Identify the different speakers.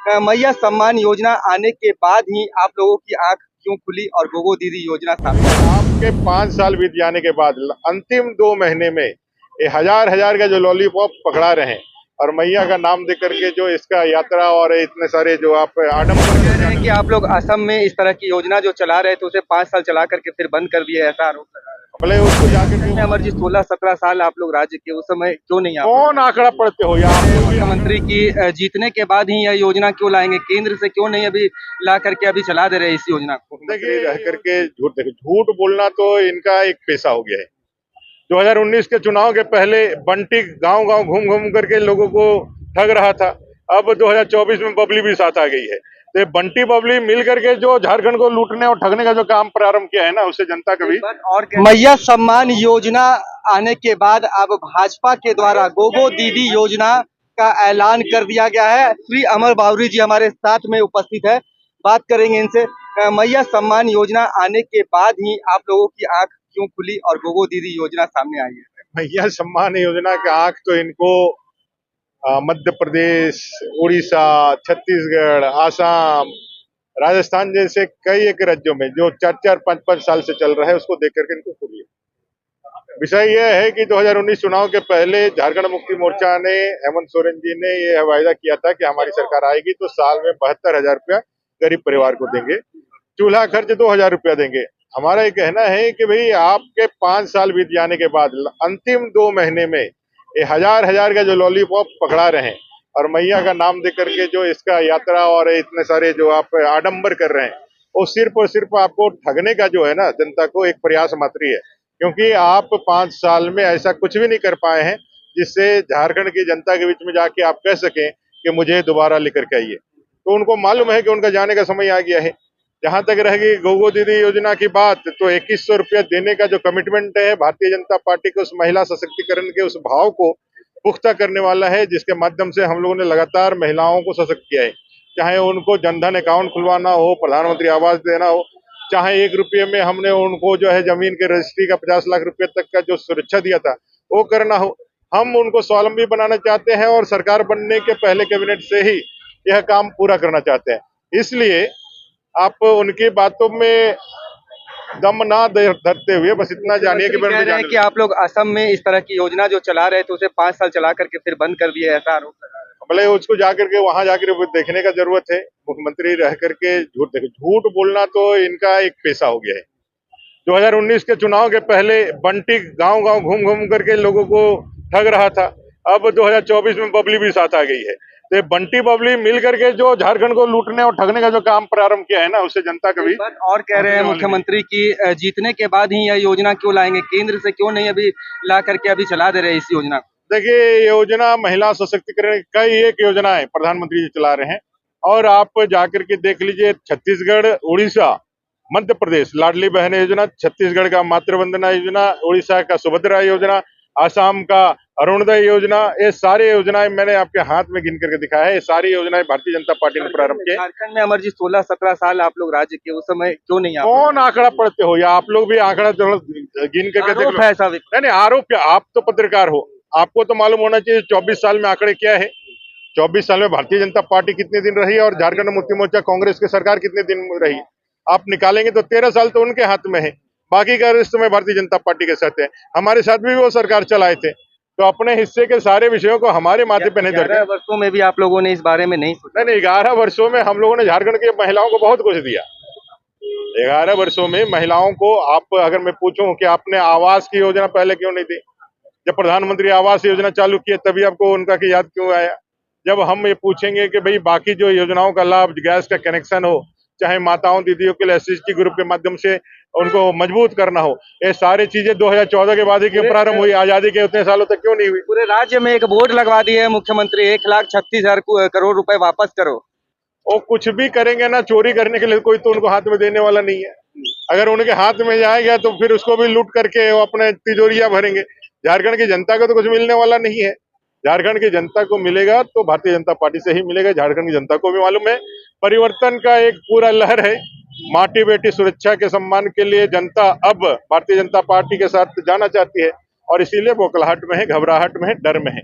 Speaker 1: मैया सम्मान योजना आने के बाद ही आप लोगों की आंख क्यों खुली और गोगो दीदी योजना सामने आई?
Speaker 2: आपके 5 साल बीत जाने के बाद अंतिम 2 महीने में ये हजार हजार का जो लॉलीपॉप पकड़ा रहे हैं और मैया का नाम दे करके जो इसका यात्रा और इतने सारे जो आप आडम्बर
Speaker 1: कह रहे हैं कि आप लोग असम में इस तरह की योजना जो चला रहे थे उसे 5 साल चला करके फिर बंद कर दिए, ऐसा आरोप लगा रहे
Speaker 2: भले उसको जाकर
Speaker 1: हैं।
Speaker 2: के
Speaker 1: अमर जी 16-17 साल आप लोग राज्य के, उस समय क्यों नहीं आप
Speaker 2: कौन आंकड़ा पढ़ते हो या आप लोग भी
Speaker 1: मुख्यमंत्री की जीतने के बाद ही यह योजना क्यों लाएंगे? केंद्र से क्यों नहीं अभी ला करके अभी चला दे रहे इस योजना को?
Speaker 2: देखिए रह करके झूठ बोलना तो इनका एक पेशा हो गया है। 2019 के चुनाव के पहले बंटी गांव गांव घूम घूम करके लोगों को ठग रहा था। अब 2024 में बबली भी साथ आ गई है। तो ये बंटी बबली मिल करके जो झारखंड को लूटने और ठगने का जो काम प्रारंभ किया है ना, उससे जनता कभी
Speaker 1: और मैया सम्मान योजना आने के बाद अब भाजपा के द्वारा गोगो दीदी योजना का ऐलान कर दिया गया है। श्री अमर बावरी जी हमारे साथ में उपस्थित है, बात करेंगे इनसे। मैया सम्मान योजना आने के बाद ही आप लोगों की आंख क्यों खुली और गोगो दीदी योजना सामने आई है?
Speaker 2: मैया सम्मान योजना का आंख तो इनको मध्य प्रदेश, उड़ीसा, छत्तीसगढ़, आसाम, राजस्थान जैसे कई एक राज्यों में जो 4-4, 5-5 साल से चल रहा है उसको देख करके इनको खुली है। विषय यह है कि 2019 चुनाव के पहले झारखंड मुक्ति मोर्चा ने, हेमंत सोरेन जी ने यह वायदा किया था कि हमारी सरकार आएगी तो साल में 72,000 रुपया गरीब परिवार को देंगे, चूल्हा खर्च 2,000 रुपया देंगे। हमारा ये कहना है कि भाई आपके 5 साल बीत जाने के बाद अंतिम 2 महीने में ये हजार हजार का जो लॉलीपॉप पकड़ा रहे हैं और मैया का नाम दे करके जो इसका यात्रा और इतने सारे जो आप आडंबर कर रहे हैं, वो सिर्फ और सिर्फ आपको ठगने का जो है ना, जनता को एक प्रयास मात्र है। क्योंकि आप 5 साल में ऐसा कुछ भी नहीं कर पाए हैं जिससे झारखंड की जनता के बीच में जाके आप कह सकें कि मुझे दोबारा लेकर के आइए। तो उनको मालूम है कि उनका जाने का समय आ गया है। जहां तक रहेगी गोगो दीदी योजना की बात, तो 2100 रुपया देने का जो कमिटमेंट है भारतीय जनता पार्टी के, उस महिला सशक्तिकरण के उस भाव को पुख्ता करने वाला है, जिसके माध्यम से हम लोगों ने लगातार महिलाओं को सशक्त किया है। चाहे उनको जनधन अकाउंट खुलवाना हो, प्रधानमंत्री आवास देना हो, चाहे 1 रुपये में हमने उनको जो है जमीन के रजिस्ट्री का 50 लाख रुपए तक का जो सुरक्षा दिया था वो करना हो। हम उनको स्वावलंबी बनाना चाहते हैं और सरकार बनने के पहले कैबिनेट से ही यह काम पूरा करना चाहते हैं। इसलिए आप उनकी बातों में दम ना धरते हुए बस इतना जानिए
Speaker 1: कि आप लोग असम में इस तरह की योजना जो चला रहे थे उसे 5 साल चला करके फिर बंद कर दिए, ऐसा आरोप लगा रहे हैं।
Speaker 2: भले उसको जाकर के वहां जाकर देखने का जरूरत है। मुख्यमंत्री रह करके झूठ बोलना तो इनका एक पेशा हो गया है। 2019 के चुनाव के पहले बंटी गांव गांव घूम घूम करके लोगों को ठग रहा था। अब 2024 में बबली भी साथ आ गई है। तो ये बंटी बबली मिल करके जो झारखंड को लूटने और ठगने का जो काम प्रारंभ किया है ना, उससे जनता कभी
Speaker 1: और कह रहे हैं मुख्यमंत्री की जीतने के बाद ही यह योजना क्यों लाएंगे? केंद्र से क्यों नहीं अभी ला करके अभी चला दे रहे इस योजना को?
Speaker 2: देखिए योजना महिला सशक्तिकरण कई एक योजनाएं प्रधानमंत्री जी चला रहे हैं और आप जाकर के देख लीजिए, छत्तीसगढ़, उड़ीसा, मध्य प्रदेश लाडली बहन योजना, छत्तीसगढ़ का मातृ वंदना योजना, उड़ीसा का सुभद्रा योजना, आसाम का अरुणोदय योजना, ये सारी योजनाएं मैंने आपके हाथ में गिन करके दिखाया है। ये सारी योजनाएं भारतीय जनता पार्टी ने प्रारंभ की।
Speaker 1: झारखंड में अमर जी 16-17 साल आप लोग राज्य के, उस समय क्यों नहीं
Speaker 2: कौन आंकड़ा पढ़ते हो या आप लोग भी आंकड़ा गिन करके देख लो।
Speaker 1: ऐसा
Speaker 2: नहीं, आरोप क्या, आप तो पत्रकार हो, आपको तो मालूम होना चाहिए 24 साल में आंकड़े क्या है। 24 साल में भारतीय जनता पार्टी कितने दिन रही और झारखंड मुक्ति मोर्चा कांग्रेस की सरकार कितने दिन रही। आप निकालेंगे तो 13 साल तो उनके हाथ में है, बाकी का इस समय भारतीय जनता पार्टी के साथ है। हमारे साथ भी वो सरकार चलाए थे, तो अपने हिस्से के सारे विषयों को हमारे माथे पे नहीं धर।
Speaker 1: 11 वर्षों में भी आप लोगों ने इस बारे में नहीं सोचा?
Speaker 2: नहीं, 11 वर्षों में हम लोगों ने झारखंड की महिलाओं को बहुत कुछ दिया। 11 वर्षों में महिलाओं को, आप अगर मैं पूछूं कि आपने आवास की योजना पहले क्यों नहीं दी? जब प्रधानमंत्री आवास योजना चालू किए तभी आपको उनका की याद क्यों आया? जब हम ये पूछेंगे कि भाई बाकी जो योजनाओं का लाभ, गैस का कनेक्शन हो, चाहे माताओं दीदियों के लिए SC ग्रुप के माध्यम से उनको मजबूत करना हो, ये सारी चीजें 2014 के बाद ही क्यों प्रारंभ हुई? आजादी के उतने सालों तक क्यों नहीं हुई?
Speaker 1: पूरे राज्य में एक बोर्ड लगवा दिए मुख्यमंत्री, 1,36,000 करोड़ रुपए वापस करो।
Speaker 2: वो कुछ भी करेंगे ना, चोरी करने के लिए कोई तो उनको हाथ में देने वाला नहीं है। अगर उनके हाथ में जाएगा तो फिर उसको भी लूट करके वो अपने तिजोरियां भरेंगे। झारखंड की जनता को तो कुछ मिलने वाला नहीं है। झारखंड की जनता को मिलेगा तो भारतीय जनता पार्टी से ही मिलेगा। झारखंड की जनता को भी मालूम है परिवर्तन का एक पूरा लहर है। माटी बेटी सुरक्षा के सम्मान के लिए जनता अब भारतीय जनता पार्टी के साथ जाना चाहती है और इसीलिए बौखलाहट में है, घबराहट में है, डर में है।